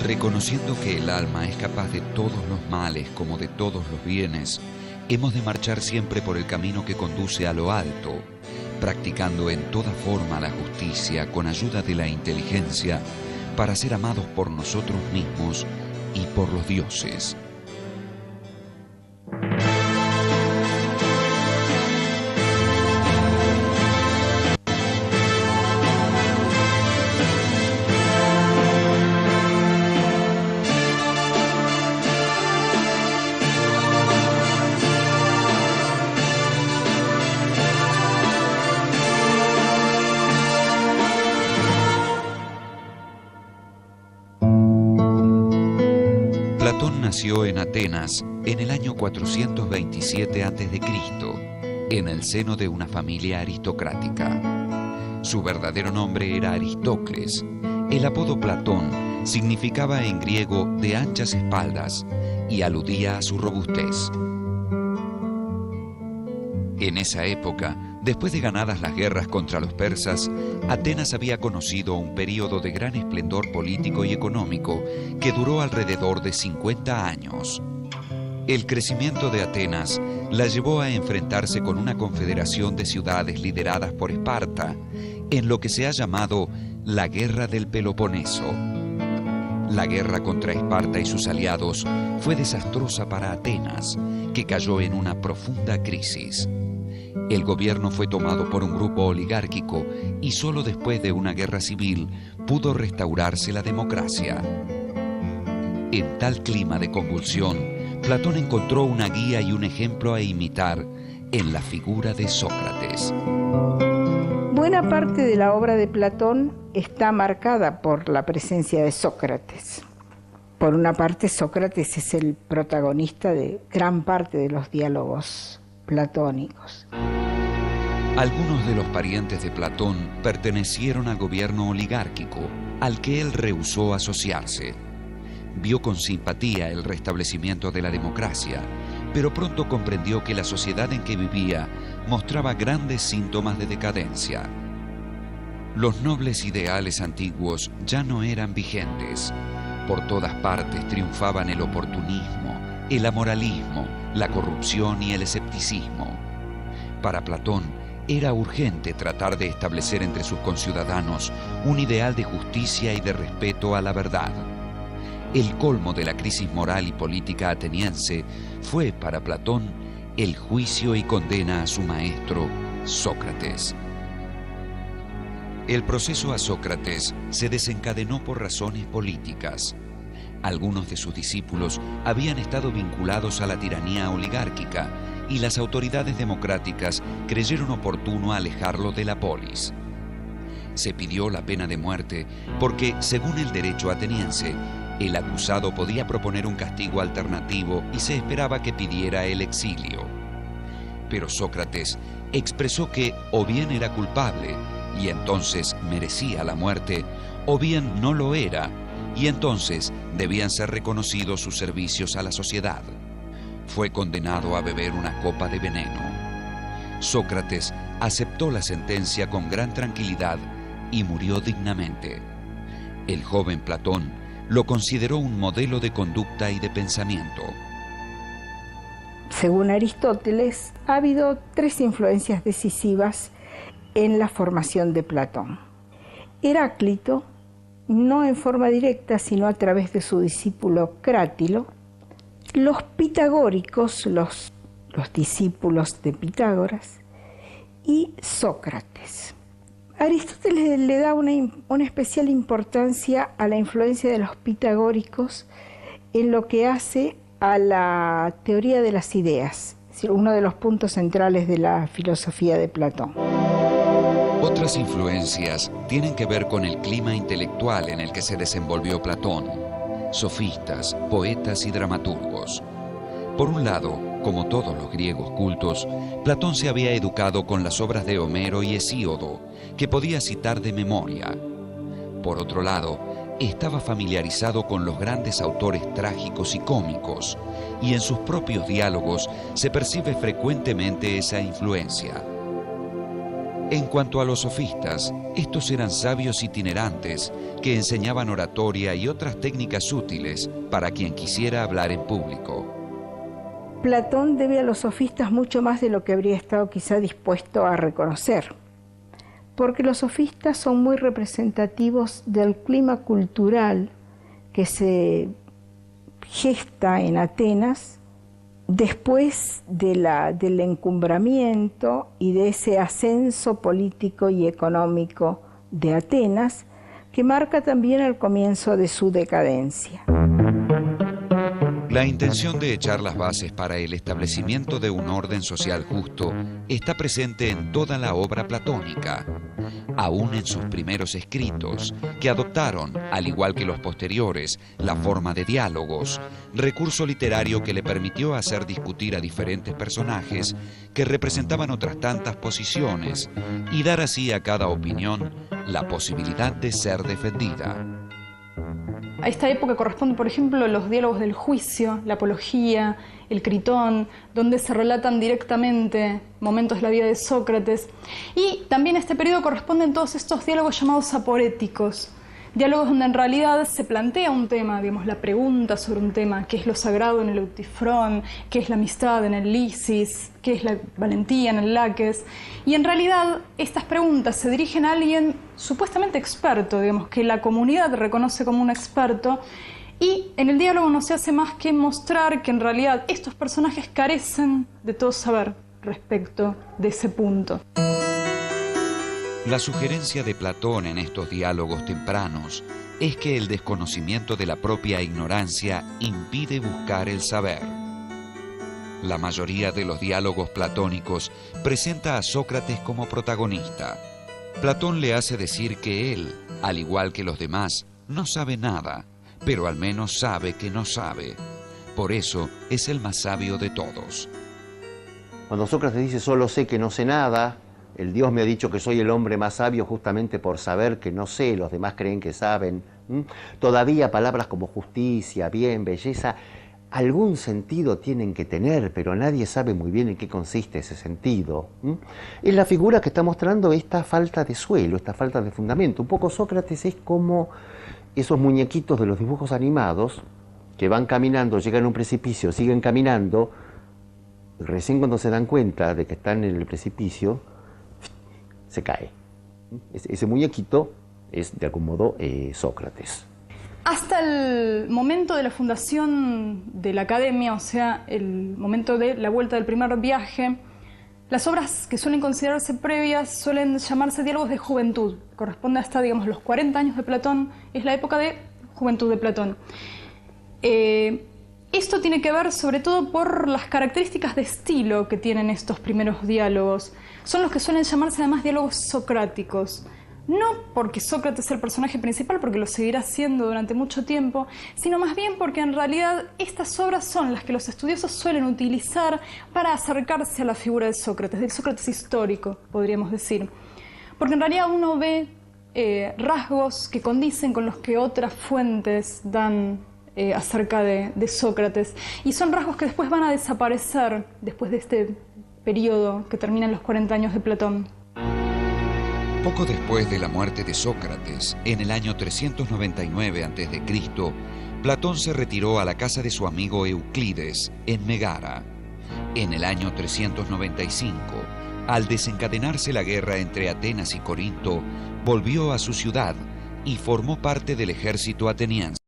Reconociendo que el alma es capaz de todos los males como de todos los bienes, hemos de marchar siempre por el camino que conduce a lo alto, practicando en toda forma la justicia con ayuda de la inteligencia para ser amados por nosotros mismos y por los dioses. Platón nació en Atenas en el año 427 a.C., en el seno de una familia aristocrática. Su verdadero nombre era Aristócles. El apodo Platón significaba en griego de anchas espaldas y aludía a su robustez. En esa época, después de ganadas las guerras contra los persas, Atenas había conocido un período de gran esplendor político y económico que duró alrededor de 50 años. El crecimiento de Atenas la llevó a enfrentarse con una confederación de ciudades lideradas por Esparta, en lo que se ha llamado la Guerra del Peloponeso. La guerra contra Esparta y sus aliados fue desastrosa para Atenas, que cayó en una profunda crisis. El gobierno fue tomado por un grupo oligárquico y solo después de una guerra civil pudo restaurarse la democracia. En tal clima de convulsión, Platón encontró una guía y un ejemplo a imitar en la figura de Sócrates. Buena parte de la obra de Platón está marcada por la presencia de Sócrates. Por una parte, Sócrates es el protagonista de gran parte de los diálogos platónicos. Algunos de los parientes de Platón pertenecieron al gobierno oligárquico, al que él rehusó asociarse. Vio con simpatía el restablecimiento de la democracia, pero pronto comprendió que la sociedad en que vivía mostraba grandes síntomas de decadencia. Los nobles ideales antiguos ya no eran vigentes. Por todas partes triunfaban el oportunismo, el amoralismo, la corrupción y el escepticismo. Para Platón, era urgente tratar de establecer entre sus conciudadanos un ideal de justicia y de respeto a la verdad. El colmo de la crisis moral y política ateniense fue para Platón el juicio y condena a su maestro, Sócrates. El proceso a Sócrates se desencadenó por razones políticas. Algunos de sus discípulos habían estado vinculados a la tiranía oligárquica y las autoridades democráticas creyeron oportuno alejarlo de la polis. Se pidió la pena de muerte porque, según el derecho ateniense, el acusado podía proponer un castigo alternativo y se esperaba que pidiera el exilio. Pero Sócrates expresó que o bien era culpable y entonces merecía la muerte, o bien no lo era y entonces debían ser reconocidos sus servicios a la sociedad. Fue condenado a beber una copa de veneno. Sócrates aceptó la sentencia con gran tranquilidad y murió dignamente. El joven Platón lo consideró un modelo de conducta y de pensamiento. Según Aristóteles, ha habido 3 influencias decisivas en la formación de Platón. Heráclito, no en forma directa, sino a través de su discípulo Crátilo. Los pitagóricos, los discípulos de Pitágoras, y Sócrates. Aristóteles le da una especial importancia a la influencia de los pitagóricos en lo que hace a la teoría de las ideas, es decir, uno de los puntos centrales de la filosofía de Platón. Otras influencias tienen que ver con el clima intelectual en el que se desenvolvió Platón, sofistas, poetas y dramaturgos. Por un lado, como todos los griegos cultos, Platón se había educado con las obras de Homero y Hesíodo, que podía citar de memoria. Por otro lado, estaba familiarizado con los grandes autores trágicos y cómicos, y en sus propios diálogos se percibe frecuentemente esa influencia. En cuanto a los sofistas, estos eran sabios itinerantes que enseñaban oratoria y otras técnicas útiles para quien quisiera hablar en público. Platón debe a los sofistas mucho más de lo que habría estado quizá dispuesto a reconocer, porque los sofistas son muy representativos del clima cultural que se gesta en Atenas después del encumbramiento y de ese ascenso político y económico de Atenas, que marca también el comienzo de su decadencia. La intención de echar las bases para el establecimiento de un orden social justo está presente en toda la obra platónica, aún en sus primeros escritos, que adoptaron, al igual que los posteriores, la forma de diálogos, recurso literario que le permitió hacer discutir a diferentes personajes que representaban otras tantas posiciones y dar así a cada opinión la posibilidad de ser defendida. A esta época corresponden, por ejemplo, los diálogos del juicio, la apología, el Critón, donde se relatan directamente momentos de la vida de Sócrates. Y también a este periodo corresponden todos estos diálogos llamados aporéticos, diálogos donde en realidad se plantea un tema, digamos, la pregunta sobre un tema, qué es lo sagrado en el Eutifrón, qué es la amistad en el Lisis, qué es la valentía en el Laques. Y en realidad estas preguntas se dirigen a alguien supuestamente experto, digamos, que la comunidad reconoce como un experto, y en el diálogo no se hace más que mostrar que en realidad estos personajes carecen de todo saber respecto de ese punto. La sugerencia de Platón en estos diálogos tempranos es que el desconocimiento de la propia ignorancia impide buscar el saber. La mayoría de los diálogos platónicos presenta a Sócrates como protagonista. Platón le hace decir que él, al igual que los demás, no sabe nada, pero al menos sabe que no sabe. Por eso es el más sabio de todos. Cuando Sócrates dice solo sé que no sé nada, el Dios me ha dicho que soy el hombre más sabio justamente por saber que no sé, los demás creen que saben. Todavía palabras como justicia, bien, belleza, algún sentido tienen que tener, pero nadie sabe muy bien en qué consiste ese sentido. Es la figura que está mostrando esta falta de suelo, esta falta de fundamento. Un poco Sócrates es como esos muñequitos de los dibujos animados que van caminando, llegan a un precipicio, siguen caminando, recién cuando se dan cuenta de que están en el precipicio, se cae. Ese muñequito es de algún modo Sócrates. Hasta el momento de la fundación de la academia, o sea, el momento de la vuelta del primer viaje, las obras que suelen considerarse previas suelen llamarse diálogos de juventud. Corresponde hasta, digamos, los 40 años de Platón, es la época de juventud de Platón. Esto tiene que ver sobre todo por las características de estilo que tienen estos primeros diálogos. Son los que suelen llamarse además diálogos socráticos. No porque Sócrates es el personaje principal, porque lo seguirá siendo durante mucho tiempo, sino más bien porque en realidad estas obras son las que los estudiosos suelen utilizar para acercarse a la figura de Sócrates, del Sócrates histórico, podríamos decir. Porque en realidad uno ve rasgos que condicen con los que otras fuentes dan acerca de Sócrates, y son rasgos que después van a desaparecer después de este periodo que termina en los 40 años de Platón. Poco después de la muerte de Sócrates, en el año 399 a.C., Platón se retiró a la casa de su amigo Euclides, en Megara. En el año 395, al desencadenarse la guerra entre Atenas y Corinto, volvió a su ciudad y formó parte del ejército ateniense.